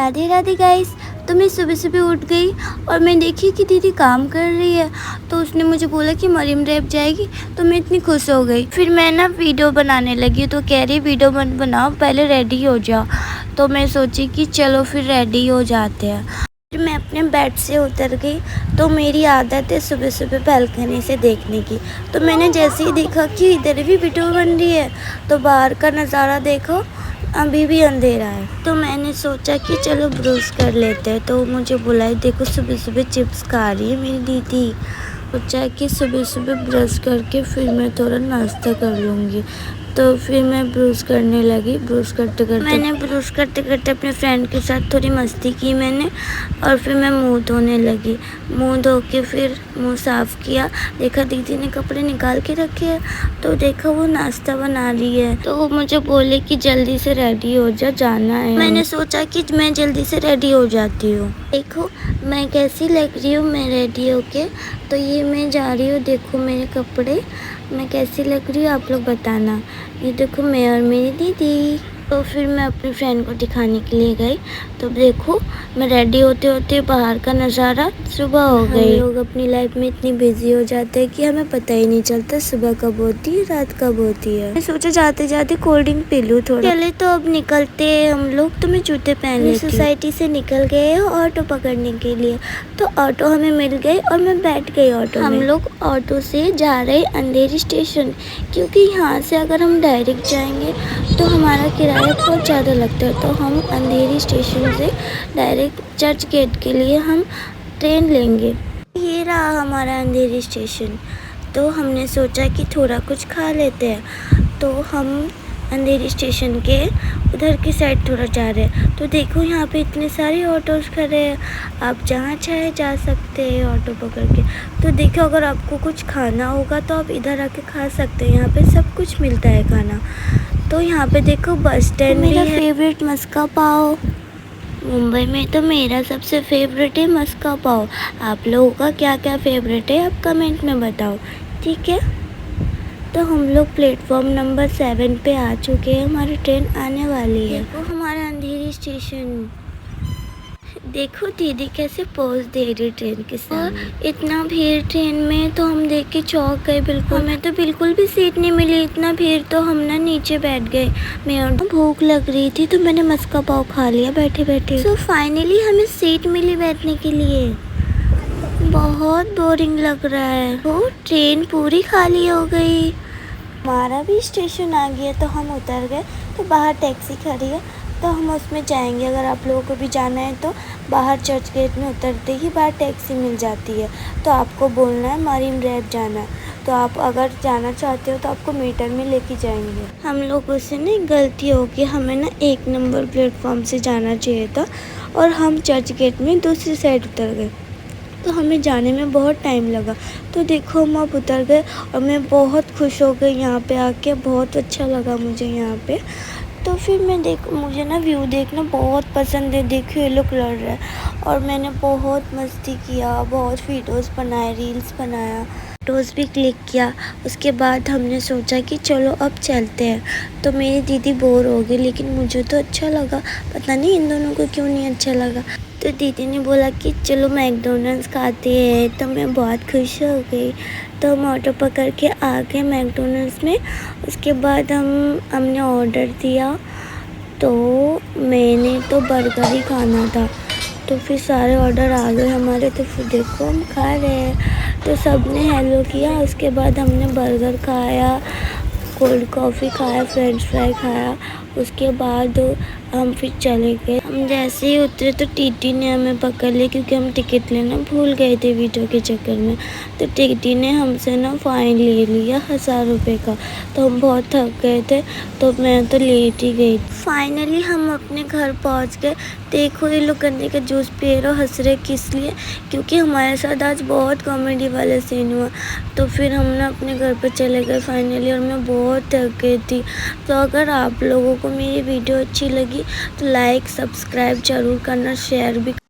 Radhe Radhe guys. तो मैं सुबह सुबह उठ गई और मैं देखी कि दीदी काम कर रही है। तो उसने मुझे बोला कि मरीम ड्राइव जाएगी, तो मैं इतनी खुश हो गई। फिर मैं ना वीडियो बनाने लगी, तो कह रही वीडियो मत बनाओ, पहले रेडी हो जाओ। तो मैं सोची कि चलो फिर रेडी हो जाते हैं। फिर मैं अपने बेड से उतर गई। तो मेरी आदत है सुबह सुबह बालकनी से देखने की। तो मैंने जैसे ही देखा कि इधर भी वीडियो बन रही है, तो बाहर का नज़ारा देखो, अभी भी अंधेरा है। तो मैंने सोचा कि चलो ब्रश कर लेते हैं। तो मुझे बुलाई, देखो सुबह सुबह चिप्स खा रही है मेरी दीदी। सोचा कि सुबह सुबह ब्रश करके फिर मैं थोड़ा नाश्ता कर लूँगी। तो फिर मैं ब्रश करने लगी। ब्रश करते करते अपने फ्रेंड के साथ थोड़ी मस्ती की मैंने, और फिर मैं मुंह धोने लगी। मुंह धो के फिर मुंह साफ़ किया। देखा दीदी ने कपड़े निकाल के रखे हैं, तो देखा वो नाश्ता बना रही है। तो वो मुझे बोले कि जल्दी से रेडी हो जा, जाना है। मैंने सोचा कि मैं जल्दी से रेडी हो जाती हूँ। देखो मैं कैसी लग रही हूँ मैं रेडी होके। तो ये मैं जा रही हूँ, देखो मेरे कपड़े, मैं कैसी लग रही हूँ आप लोग बताना। ये देखो मैं और मेरी दीदी। तो फिर मैं अपनी फ्रेंड को दिखाने के लिए गई। तो देखो मैं रेडी होते होते बाहर का नज़ारा, सुबह हो गई। हम लोग अपनी लाइफ में इतनी बिजी हो जाते हैं कि हमें पता ही नहीं चलता सुबह कब होती है, रात कब होती है। मैं सोचा जाते जाते कोल्ड ड्रिंक पी लूँ थोड़ा। चले तो अब निकलते हैं हम लोग। तो मैं जूते पहन लेती हूँ। सोसाइटी से निकल गए ऑटो पकड़ने के लिए। तो ऑटो हमें मिल गई और मैं बैठ गई ऑटो में। हम लोग ऑटो से जा रहे अंधेरी स्टेशन, क्योंकि यहाँ से अगर हम डायरेक्ट जाएंगे तो हमारा किराया बहुत ज़्यादा लगता है। तो हम अंधेरी स्टेशन से डायरेक्ट चर्च गेट के लिए हम ट्रेन लेंगे। ये रहा हमारा अंधेरी स्टेशन। तो हमने सोचा कि थोड़ा कुछ खा लेते हैं। तो हम अंधेरी स्टेशन के उधर की साइड थोड़ा जा रहे हैं। तो देखो यहाँ पे इतने सारे ऑटोज़ खड़े हैं, आप जहाँ चाहे जा सकते हैं ऑटो पकड़ के। तो देखो अगर आपको कुछ खाना होगा तो आप इधर आके खा सकते हैं, यहाँ पे सब कुछ मिलता है खाना। तो यहाँ पे देखो बस स्टैंड भी है। मेरा फेवरेट मस्का पाव, मुंबई में तो मेरा सबसे फेवरेट है मस्का पाव। आप लोगों का क्या क्या फेवरेट है आप कमेंट में बताओ, ठीक है। तो हम लोग प्लेटफॉर्म नंबर 7 पे आ चुके हैं, हमारी ट्रेन आने वाली है। देखो हमारा अंधेरी स्टेशन, देखो दीदी कैसे पोज दे रही ट्रेन के सामने। इतना भीड़ ट्रेन में, तो हम देख के चौंक गए बिल्कुल। हमें तो बिल्कुल भी सीट नहीं मिली, इतना भीड़। तो हम ना नीचे बैठ गए। मैं भूख लग रही थी तो मैंने मस्का पाव खा लिया बैठे बैठे। तो फाइनली हमें सीट मिली बैठने के लिए। बहुत बोरिंग लग रहा है। वो ट्रेन पूरी खाली हो गई। हमारा भी स्टेशन आ गया तो हम उतर गए। तो बाहर टैक्सी खड़ी है, तो हम उसमें जाएंगे। अगर आप लोगों को भी जाना है तो बाहर चर्च गेट में उतरते ही बाहर टैक्सी मिल जाती है। तो आपको बोलना है मरीन ड्राइव जाना है। तो आप अगर जाना चाहते हो तो आपको मीटर में लेके जाएंगे। हम लोगों से ना गलती हो गई, हमें ना 1 नंबर प्लेटफॉर्म से जाना चाहिए था और हम चर्च गेट में दूसरी साइड उतर गए। तो हमें जाने में बहुत टाइम लगा। तो देखो हम अब उतर गए और मैं बहुत खुश हो गई यहाँ पे आके, बहुत अच्छा लगा मुझे यहाँ पे। तो फिर मुझे ना व्यू देखना बहुत पसंद है। देखो ये लोग लड़ रहे हैं और मैंने बहुत मस्ती किया, बहुत वीडियोस बनाए, रील्स बनाया, फोटोज़ भी क्लिक किया। उसके बाद हमने सोचा कि चलो अब चलते हैं। तो मेरी दीदी बोर हो गई, लेकिन मुझे तो अच्छा लगा, पता नहीं इन दोनों को क्यों नहीं अच्छा लगा। तो दीदी ने बोला कि चलो मैकडोनल्ड्स खाते हैं, तो मैं बहुत खुश हो गई। तो हम ऑटो पकड़ के आ गए मैकडोनल्ड्स में। उसके बाद हमने ऑर्डर दिया। तो मैंने तो बर्गर ही खाना था। तो फिर सारे ऑर्डर आ गए हमारे। तो फिर देखो हम खा रहे हैं। तो सब ने हेलो किया। उसके बाद हमने बर्गर खाया, कोल्ड कॉफ़ी खाया, फ्रेंच फ्राई खाया। उसके बाद हम फिर चले गए। हम जैसे ही उतरे तो टीटी ने हमें पकड़ लिया, क्योंकि हम टिकट लेना भूल गए थे वीडियो के चक्कर में। तो टीटी ने हमसे ना फ़ाइन ले लिया 1000 रुपये का। तो हम बहुत थक गए थे, तो मैं तो लेट ही गई। फाइनली हम अपने घर पहुंच गए। देखो ये लोग गन्ने का जूस पी रहे और हंस रहे, किस लिए? क्योंकि हमारे साथ आज बहुत कॉमेडी वाला सीन हुआ। तो फिर हम ना अपने घर पर चले गए फाइनली, और मैं बहुत थक गई थी। तो अगर आप लोगों को मेरी वीडियो अच्छी लगी तो लाइक सब्सक्राइब ज़रूर करना, शेयर भी।